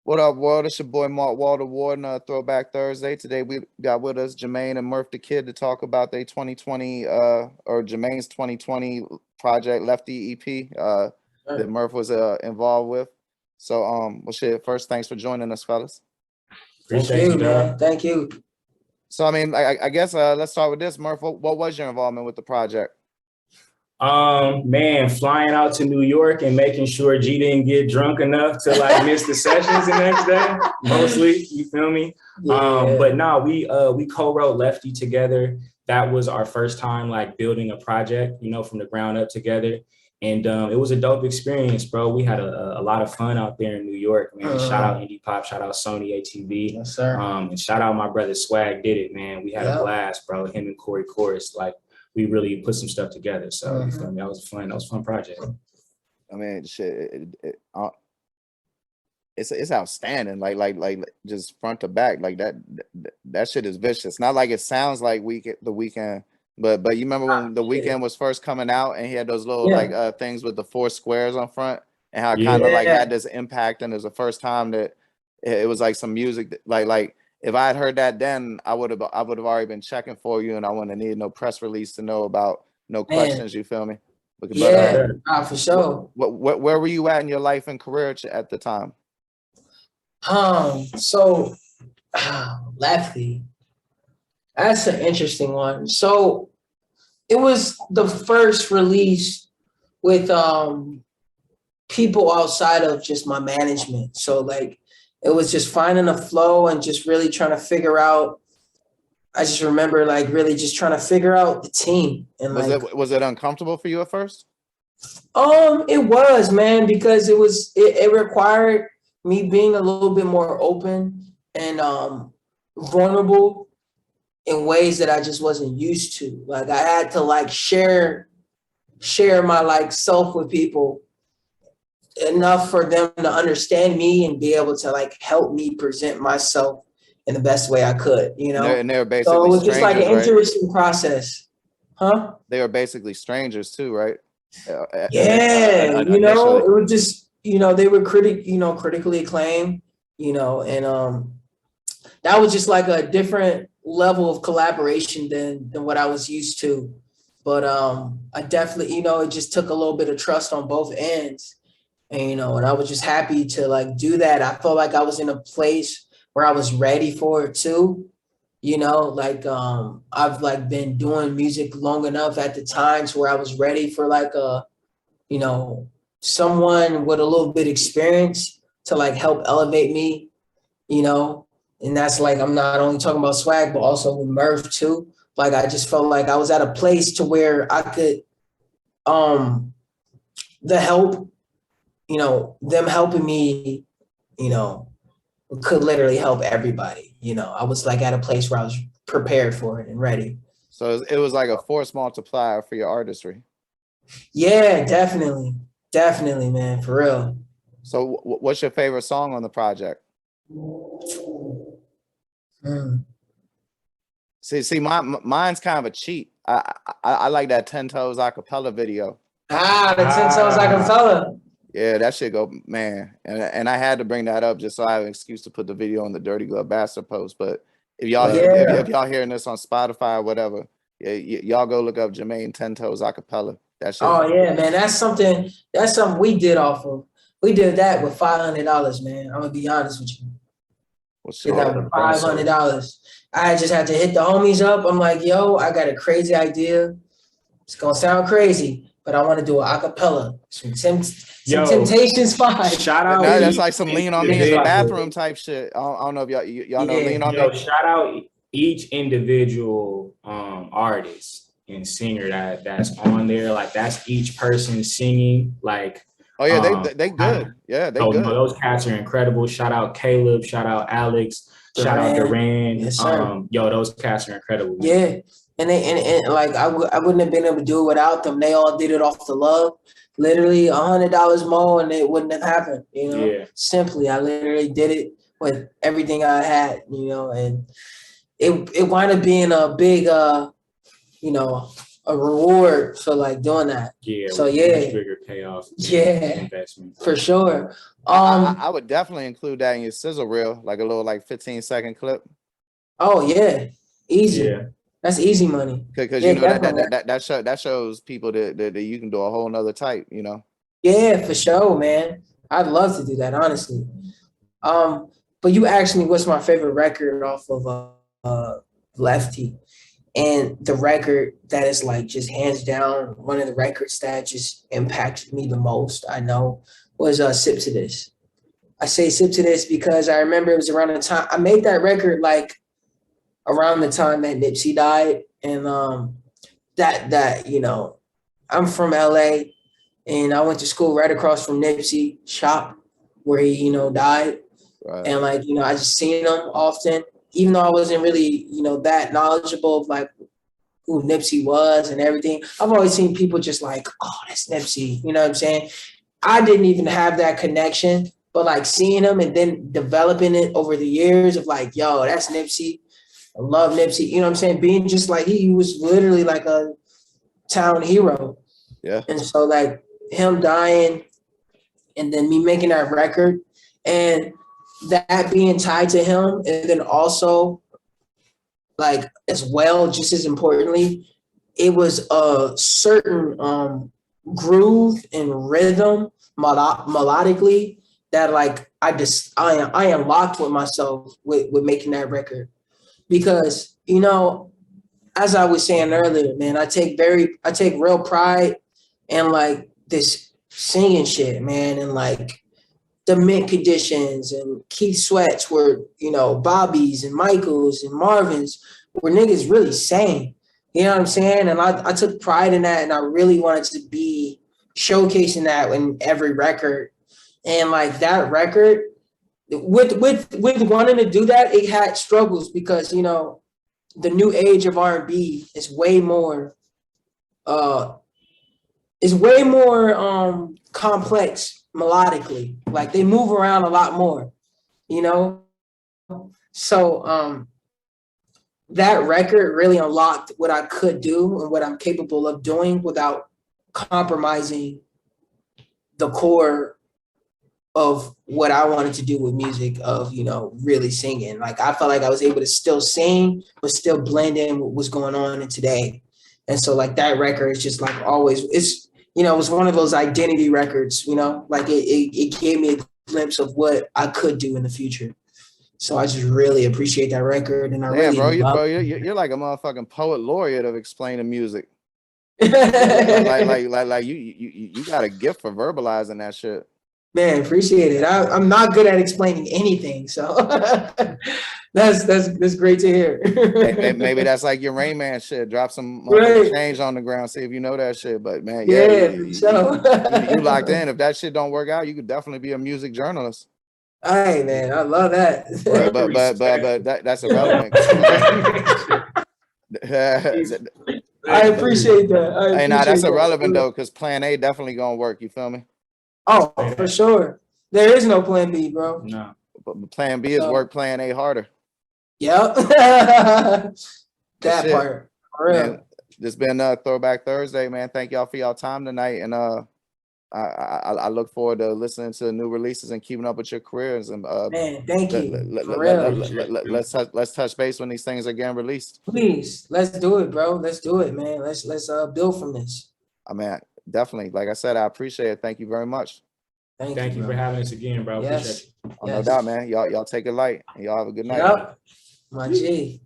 What up, world? It's your boy Mark Walter Warden, Throwback Thursday. Today we got with us Gemaine and Murph the Kid to talk about their 2020 or Jermaine's 2020 project Lefty EP that Murph was involved with. So well shit, first thanks for joining us, fellas. Appreciate you, man. Thank you. So I mean, I guess let's start with this. Murph, what was your involvement with the project? Man, flying out to New York and making sure G didn't get drunk enough to like miss the sessions the next day, mostly, you feel me? Yeah. But no, we co-wrote Lefty together. That was our first time like building a project, you know, from the ground up together. And it was a dope experience, bro. We had a lot of fun out there in New York, man. Shout out Indie Pop, shout out Sony ATV. Yes, sir. And shout out my brother Swag Did It, man. We had a blast, bro. Him and Corey Chorus, like, we really put some stuff together. So you feel me? That was a fun project. I mean, shit, it's outstanding. Like just front to back, like that shit is vicious. Not like it sounds like The Weeknd, but you remember when The Weeknd was first coming out and he had those little like things with the 4 squares on front and how it kind of like had this impact, and it was the first time that it was like some music that, like. If I had heard that then, I would have already been checking for you, and I wouldn't have needed no press release to know about no questions. You feel me? But, for sure. Where were you at in your life and career at the time? So Lefty, that's an interesting one. So it was the first release with people outside of just my management. So like, it was just finding a flow and just really trying to figure out. I just remember like really just trying to figure out the team. And was it uncomfortable for you at first? It was, man, because it required me being a little bit more open and vulnerable in ways that I just wasn't used to. Like I had to like share my like self with people enough for them to understand me and be able to like help me present myself in the best way I could, you know? And they were basically so it was just like an interesting process. Huh? They were basically strangers too, right? Yeah, you know, it was just, you know, they were critically acclaimed, you know, and that was just like a different level of collaboration than what I was used to. But I definitely, you know, it just took a little bit of trust on both ends. And, you know, and I was just happy to like do that. I felt like I was in a place where I was ready for it too. You know, like I've like been doing music long enough at the times where I was ready for like you know, someone with a little bit of experience to like help elevate me, you know. And that's like, I'm not only talking about Swag, but also with Murph too. Like I just felt like I was at a place to where I could the help, you know, them helping me, you know, could literally help everybody. You know, I was like at a place where I was prepared for it and ready. So it was like a force multiplier for your artistry. Yeah, definitely. Definitely, man, for real. So what's your favorite song on the project? See, mine's kind of a cheat. I like that 10 Toes acapella video. The 10 Toes acapella. Yeah, that shit go, man. And I had to bring that up just so I have an excuse to put the video on the Dirty Glove Bastard post. But if y'all if y'all hearing this on Spotify or whatever, y'all go look up Gemaine 10 Toes acapella. That shit. Oh yeah, man. That's something we did off of. We did that with $500, man. I'm gonna be honest with you. Did that with $500. I just had to hit the homies up. I'm like, yo, I got a crazy idea. It's gonna sound crazy, but I want to do an acapella. Some Temptations 5. Shout out. That's like some Lean on Me in the Bathroom type shit. I don't know if y'all know Lean on Me. Shout out each individual artist and singer that's on there. Like that's each person singing. Like oh yeah, they good. Yeah, they good. Those cats are incredible. Shout out Caleb. Shout out Alex. Shout out Duran. Yes, sir. Those cats are incredible. Man. Yeah. And like I wouldn't have been able to do it without them. They all did it off the love. Literally $100 more, and it wouldn't have happened. You know, simply I literally did it with everything I had. You know, and it wound up being a big, you know, a reward for like doing that. Yeah. So much yeah, bigger payoff. yeah, Investment. for sure. I would definitely include that in your sizzle reel, like a little like 15-second clip. Oh yeah, easy. Yeah. That's easy money. Because Yeah, you know definitely. that shows people that you can do a whole nother type, you know. Yeah, for sure, man. I'd love to do that, honestly. But you asked me what's my favorite record off of Lefty, and the record that is like just hands down one of the records that just impacted me the most, I know, was Sip to This. I say Sip to This because I remember it was around the time I made that record, like around the time that Nipsey died, and that you know, I'm from LA, and I went to school right across from Nipsey shop where he, you know, died. Right. And like, you know, I just seen him often, even though I wasn't really, you know, that knowledgeable of like who Nipsey was and everything. I've always seen people just like, oh, that's Nipsey. You know what I'm saying? I didn't even have that connection, but like seeing him and then developing it over the years of like, yo, that's Nipsey. I love Nipsey. You know what I'm saying? Being just like, he was literally like a town hero. Yeah. And so like him dying and then me making that record and that being tied to him, and then also like as well, just as importantly, it was a certain groove and rhythm melodically that like I am locked with myself with making that record, because you know, as I was saying earlier, man, I take real pride in like this singing shit, man, and like the mint conditions and Keith Sweats were, you know, Bobby's and Michael's and Marvin's were niggas really sang. You know what I'm saying? And I took pride in that, and I really wanted to be showcasing that in every record. And like that record, with wanting to do that, it had struggles because, you know, the new age of R&B is way more complex melodically. Like they move around a lot more, you know? So that record really unlocked what I could do and what I'm capable of doing without compromising the core of what I wanted to do with music, of, you know, really singing. Like I felt like I was able to still sing, but still blend in what was going on in today. And so like that record is just like always, it's, you know, it was one of those identity records, you know, like it gave me a glimpse of what I could do in the future. So I just really appreciate that record, and I really you're like a motherfucking poet laureate of explaining music. like you got a gift for verbalizing that shit. Man, appreciate it. I'm not good at explaining anything, so that's great to hear. Maybe that's like your Rain Man shit. Drop some change on the ground, see if you know that shit. But man, you locked in. If that shit don't work out, you could definitely be a music journalist. Hey man, I love that. But that's irrelevant. I appreciate that. Hey, nah, that's irrelevant though, because Plan A definitely gonna work. You feel me? Oh, for sure. There is no Plan B, bro. No. But Plan B is work Plan A harder. Yep. That part. For real. Man, this been Throwback Thursday, man. Thank y'all for y'all time tonight, and I look forward to listening to new releases and keeping up with your careers. And man, thank you. Let's touch base when these things are getting released. Please, let's do it, bro. Let's do it, man. Let's build from this. I mean, definitely. Like I said, I appreciate it. Thank you very much. Thank you for having us again, bro. Yes. Appreciate you. Oh, no doubt, man. Y'all take it light, and y'all have a good night. Yep. My G.